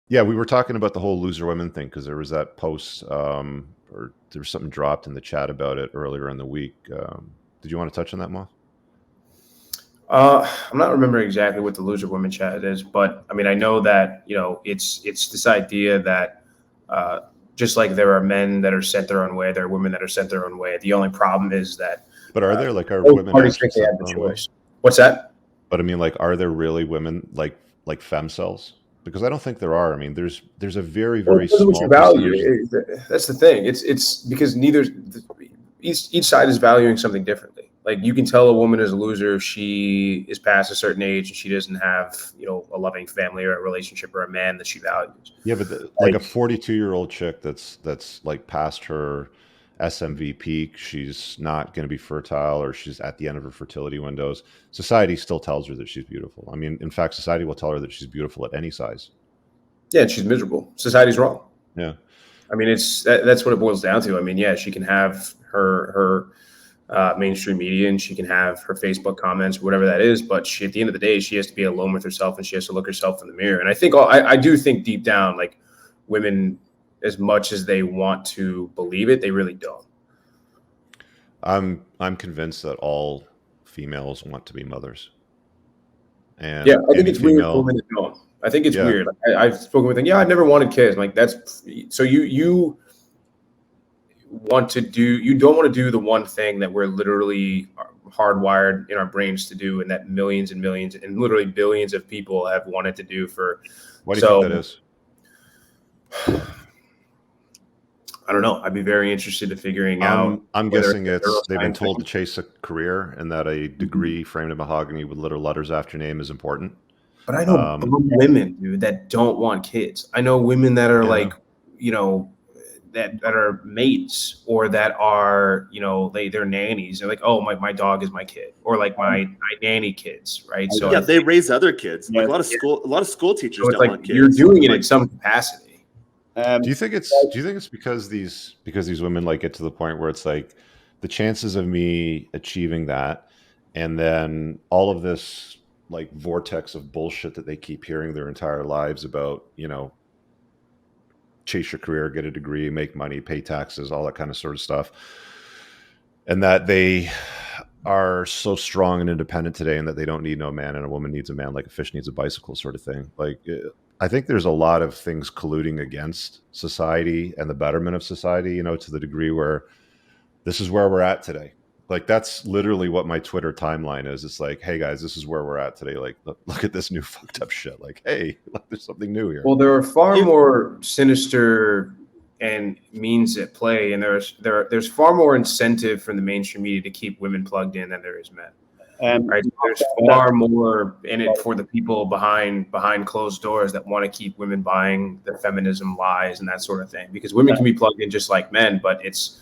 Yeah, we were talking about the whole loser women thing because there was that post, or there was something dropped in the chat about it earlier in the week. Did you want to touch on that, Moth? I'm not remembering exactly what the loser women chat is, but I mean, I know that it's this idea that uh, just like there are men that are sent their own way, there are women that are sent their own way. The only problem is that But are there like, are both women parties actually think they sent have the their own way? choice. What's that? But I mean, like, are there really women like femcells? Because I don't think there are. I mean, there's a very Well, it very depends on what you small value. percentage. That's the thing. It's because each side is valuing something differently. Like you can tell a woman is a loser if she is past a certain age and she doesn't have a loving family or a relationship or a man that she values. Yeah, but like a Like 42-year-old chick that's like past her SMV peak, she's not going to be fertile, or she's at the end of her fertility windows. Society still tells her that she's beautiful. I mean, in fact, society will tell her that she's beautiful at any size. yeah, and she's miserable. Society's wrong. Yeah. I mean, that's what it boils down to. I mean, yeah, she can have her mainstream media and she can have her Facebook comments, whatever that is. But at the end of the day, she has to be alone with herself and she has to look herself in the mirror. And I think I do think deep down, like women, as much as they want to believe it, they really don't. I'm convinced that all females want to be mothers, Yeah, and I think any it's weird for female, women that don't. I think it's yeah, weird. I've spoken with them. Yeah, I've never wanted kids. I'm like that's so you you don't want to do the one thing that we're literally hardwired in our brains to do, and that millions and millions and literally billions of people have wanted to do for. why do you think that So is? I don't know. I'd be very interested in figuring out I'm whether guessing it's a it's they've been neuroscience told to thing. chase a career, and that a degree framed in mahogany with little letters after your name is important. But I know Um, women, dude, that don't want kids. I know women that are yeah, like, you know, that are mates or that are, they're nannies. They're like, oh, my dog is my kid, or like my nanny kids, right? So Yeah, I they think raise other kids. Like Yes. a lot of school teachers so. It's don't like want you're kids. doing it Like, in some capacity. do you think it's because these women like get to the point where it's like the chances of me achieving that, and then all of this like vortex of bullshit that they keep hearing their entire lives about, chase your career, get a degree, make money, pay taxes, all that kind of sort of stuff, and that they are so strong and independent today, and that they don't need no man, and a woman needs a man like a fish needs a bicycle, sort of thing. Like, I think there's a lot of things colluding against society and the betterment of society, to the degree where this is where we're at today. Like, that's literally what my Twitter timeline is. It's like, hey guys, this is where we're at today. Like, look at this new fucked up shit. Like, hey, look, there's something new here. Well, there are far more sinister and means at play, and there's far more incentive from the mainstream media to keep women plugged in than there is men. Right? There's far more in it for the people behind closed doors that want to keep women buying the feminism lies and that sort of thing. Because women can be plugged in just like men, but it's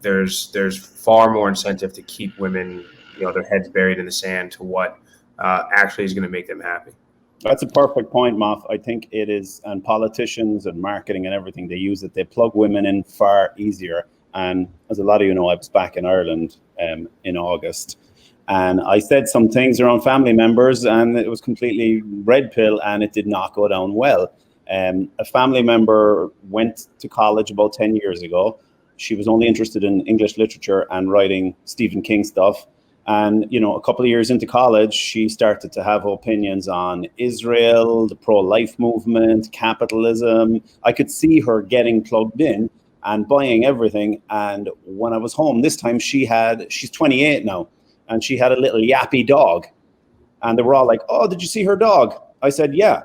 there's far more incentive to keep women, their heads buried in the sand to what actually is going to make them happy. That's a perfect point, Moff. I think it is, and politicians and marketing and everything, they use it. They plug women in far easier. And as a lot of you know, I was back in Ireland in August, and I said some things around family members, and it was completely red pill, and it did not go down well. A family member went to college about 10 years ago. She was only interested in English literature and writing Stephen King stuff. And, a couple of years into college, she started to have opinions on Israel, the pro-life movement, capitalism. I could see her getting plugged in and buying everything. And when I was home this time, she's 28 now, and she had a little yappy dog. And they were all like, oh, did you see her dog? I said, yeah.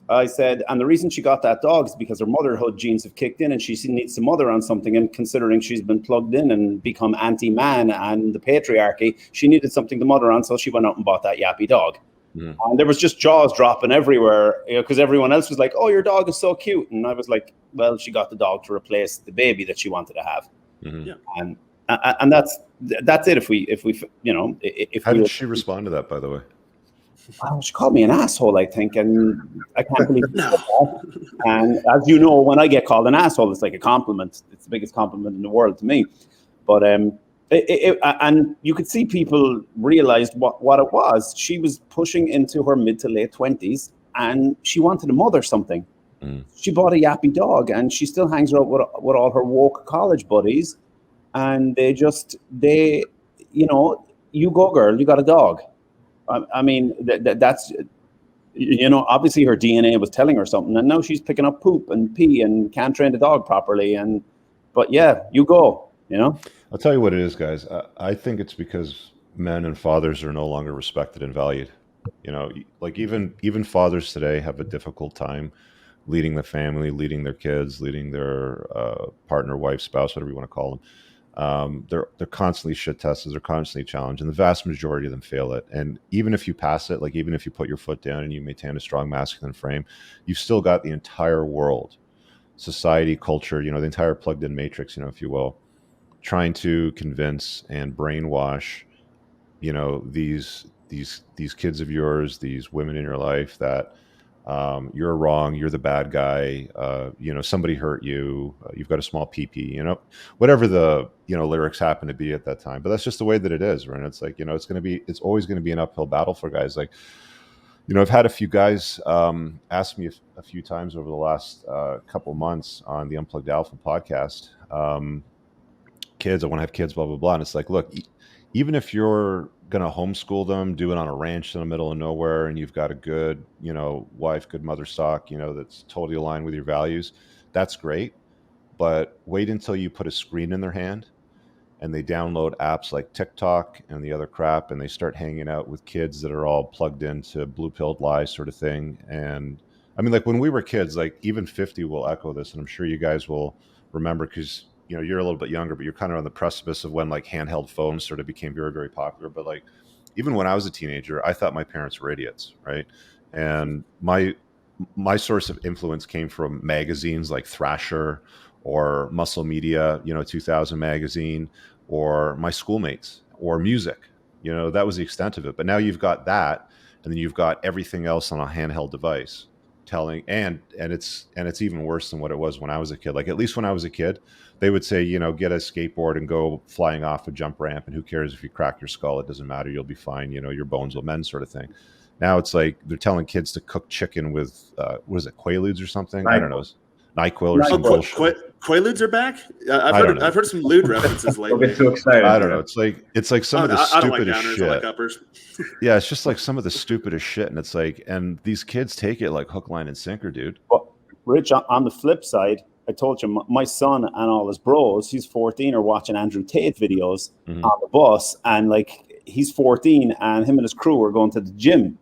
I said, and the reason she got that dog is because her motherhood genes have kicked in and she needs to mother on something. And considering she's been plugged in and become anti-man and the patriarchy, she needed something to mother on. So she went out and bought that yappy dog. Mm. And there was just jaws dropping everywhere, because everyone else was like, oh, your dog is so cute. And I was like, well, she got the dog to replace the baby that she wanted to have. Mm-hmm. Yeah. And that's it. How did she respond to that, by the way? Oh, she called me an asshole, I think, and I can't believe that. And as you know, when I get called an asshole, it's like a compliment. It's the biggest compliment in the world to me. But and you could see people realized what it was. She was pushing into her mid to late 20s, and she wanted to mother something. Mm. She bought a yappy dog, and she still hangs out with all her woke college buddies, and they, you know, you go girl, you got a dog. I mean, that's, you know, obviously her DNA was telling her something, and now she's picking up poop and pee and can't train the dog properly. But yeah, you go, you know. I'll tell you what it is, guys. I think it's because men and fathers are no longer respected and valued. You know, like even fathers today have a difficult time leading the family, leading their kids, leading their partner, wife, spouse, whatever you want to call them. They're constantly shit tested. They're constantly challenged, and the vast majority of them fail it. And even if you pass it, like even if you put your foot down and you maintain a strong masculine frame, you've still got the entire world, society, culture, you know, the entire plugged-in matrix, you know, if you will, trying to convince and brainwash, you know, these kids of yours, these women in your life, that you're wrong, you're the bad guy, you know, somebody hurt you, you've got a small PP, you know, whatever the, you know, lyrics happen to be at that time. But that's just the way that it is, right? It's like, you know, it's always going to be an uphill battle for guys. Like, you know, I've had a few guys ask me a few times over the last couple months on the Unplugged Alpha podcast, kids, I want to have kids, blah, blah, blah. And it's like, look, even if you're going to homeschool them, do it on a ranch in the middle of nowhere, and you've got a good, you know, wife, good mother stock, you know, that's totally aligned with your values, that's great. But wait until you put a screen in their hand and they download apps like TikTok and the other crap, and they start hanging out with kids that are all plugged into blue pilled lies sort of thing. And I mean, like when we were kids, like even 50 will echo this, and I'm sure you guys will remember, because you know you're a little bit younger, but you're kind of on the precipice of when like handheld phones sort of became very, very popular. But like even when I was a teenager, I thought my parents were idiots, right? And my source of influence came from magazines like Thrasher or Muscle Media, you know, 2000 magazine, or my schoolmates, or music. You know, that was the extent of it. But now you've got that, and then you've got everything else on a handheld device telling, and it's even worse than what it was when I was a kid. Like at least when I was a kid, they would say, you know, get a skateboard and go flying off a jump ramp, and who cares if you crack your skull, it doesn't matter, you'll be fine, you know, your bones will mend, sort of thing. Now it's like they're telling kids to cook chicken with what is it, Quaaludes or something? I don't know, NyQuil or some bullshit. Quaaludes are back. I've heard some lewd references Don't lately. get too excited. I don't know. It's like some of the I don't like stupidest downers, shit. I like uppers. Yeah, it's just like some of the stupidest shit, and it's like, and these kids take it like hook, line, and sinker, dude. But Rich, on the flip side, I told you my son and all his bros, he's 14, are watching Andrew Tate videos on the bus, and like he's 14, and him and his crew are going to the gym,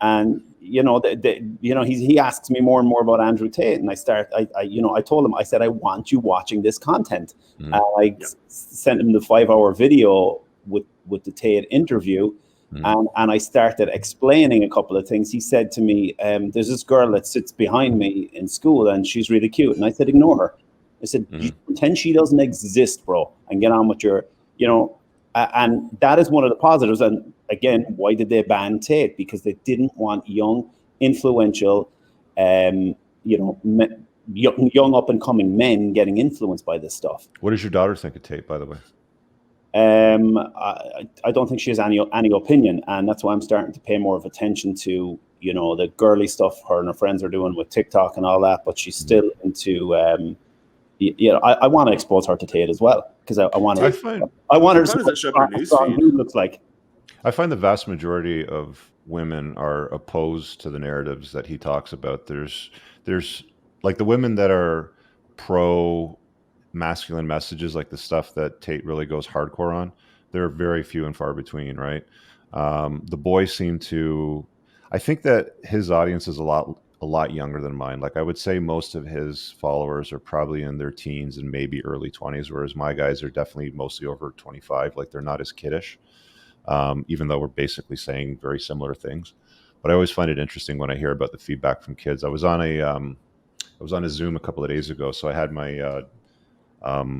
and you know, he asks me more and more about Andrew Tate, and I told him, I said, I want you watching this content. Sent him the 5-hour video with the Tate interview. And I started explaining a couple of things. He said to me, there's this girl that sits behind me in school, and she's really cute. And I said, ignore her. I said, you pretend she doesn't exist, bro, and get on with your, you know, and that is one of the positives. And again, why did they ban Tate? Because they didn't want young, influential, you know, young up and coming men getting influenced by this stuff. What does your daughter think of Tate, by the way? I don't think she has any opinion, and that's why I'm starting to pay more of attention to, you know, the girly stuff her and her friends are doing with TikTok and all that. But she's still into, you know, I want to expose her to Tate as well, because I want her. I want her to see what he looks like. I find the vast majority of women are opposed to the narratives that he talks about. There's like the women that are pro masculine messages, like the stuff that Tate really goes hardcore on, they're very few and far between, right? The boys seem to, I think that his audience is a lot younger than mine. Like I would say most of his followers are probably in their teens and maybe early 20s, whereas my guys are definitely mostly over 25. Like they're not as kiddish, even though we're basically saying very similar things. But I always find it interesting when I hear about the feedback from kids. I was on a Zoom a couple of days ago, so I had my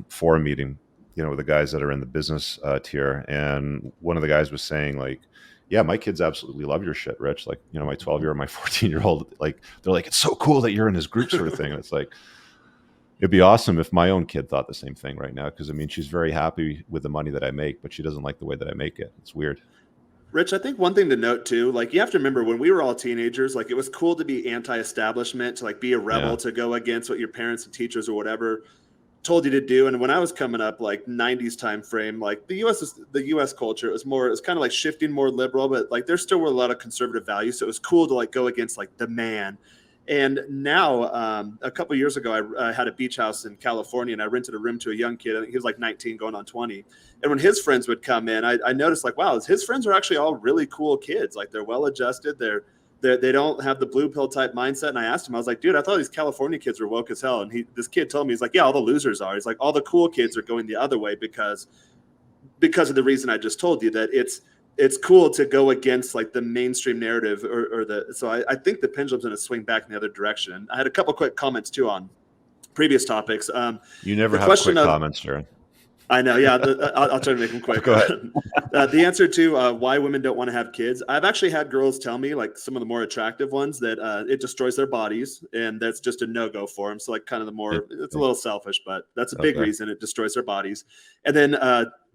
forum meeting, you know, with the guys that are in the business tier, and one of the guys was saying, like, yeah, my kids absolutely love your shit, Rich. Like, you know, my 12-year-old, my 14-year-old, like, they're like, it's so cool that you're in his group, sort of thing. And it's like, it'd be awesome if my own kid thought the same thing right now, because I mean, she's very happy with the money that I make, but she doesn't like the way that I make it. It's weird. Rich, I think one thing to note too, like you have to remember when we were all teenagers, like it was cool to be anti-establishment, to like be a rebel, to go against what your parents and teachers or whatever told you to do. And when I was coming up, like 90s time frame, like the US culture, it was kind of like shifting more liberal, but like there still were a lot of conservative values. So it was cool to like go against like the man. And now, a couple of years ago, I had a beach house in California, and I rented a room to a young kid. I think he was like 19, going on 20. And when his friends would come in, I noticed like, wow, his friends are actually all really cool kids. Like they're well adjusted. They don't have the blue pill type mindset. And I asked him, I was like, dude, I thought these California kids were woke as hell. And this kid told me, he's like, yeah, all the losers are. He's like, all the cool kids are going the other way because of the reason I just told you, that it's cool to go against like the mainstream narrative so I think the pendulum's going to swing back in the other direction. I had a couple quick comments too on previous topics. You never have quick comments, Jared. I know. Yeah. I'll try to make them quick. Go ahead. The answer to why women don't want to have kids. I've actually had girls tell me, like some of the more attractive ones, that it destroys their bodies, and that's just a no-go for them. So like kind of it's a little selfish, but that's a big reason it destroys their bodies. And then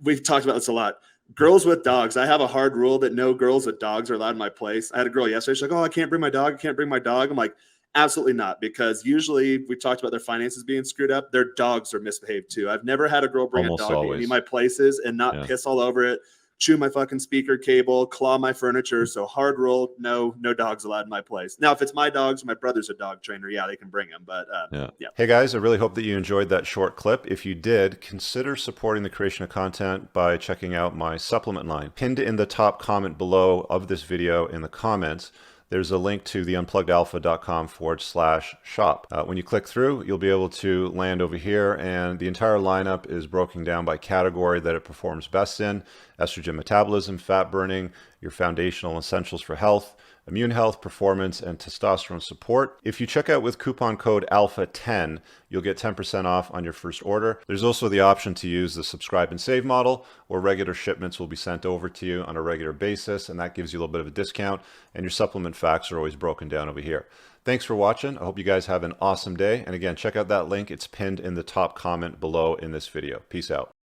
we've talked about this a lot. Girls with dogs. I have a hard rule that no girls with dogs are allowed in my place. I had a girl yesterday. She's like, oh, I can't bring my dog. I can't bring my dog. I'm like, absolutely not, because usually we talked about their finances being screwed up. Their dogs are misbehaved too. I've never had a girl bring a dog to any of my places and not piss all over it, chew my fucking speaker cable, claw my furniture. So hard rule, no dogs allowed in my place. Now, if it's my dogs, my brother's a dog trainer, yeah, they can bring them. But yeah. Hey guys, I really hope that you enjoyed that short clip. If you did, consider supporting the creation of content by checking out my supplement line. Pinned in the top comment below of this video in the comments, there's a link to the unpluggedalpha.com/shop. When you click through, you'll be able to land over here, and the entire lineup is broken down by category that it performs best in: estrogen metabolism, fat burning, your foundational essentials for health, immune health, performance, and testosterone support. If you check out with coupon code ALPHA10, you'll get 10% off on your first order. There's also the option to use the subscribe and save model, where regular shipments will be sent over to you on a regular basis, and that gives you a little bit of a discount, and your supplement facts are always broken down over here. Thanks for watching. I hope you guys have an awesome day. And again, check out that link. It's pinned in the top comment below in this video. Peace out.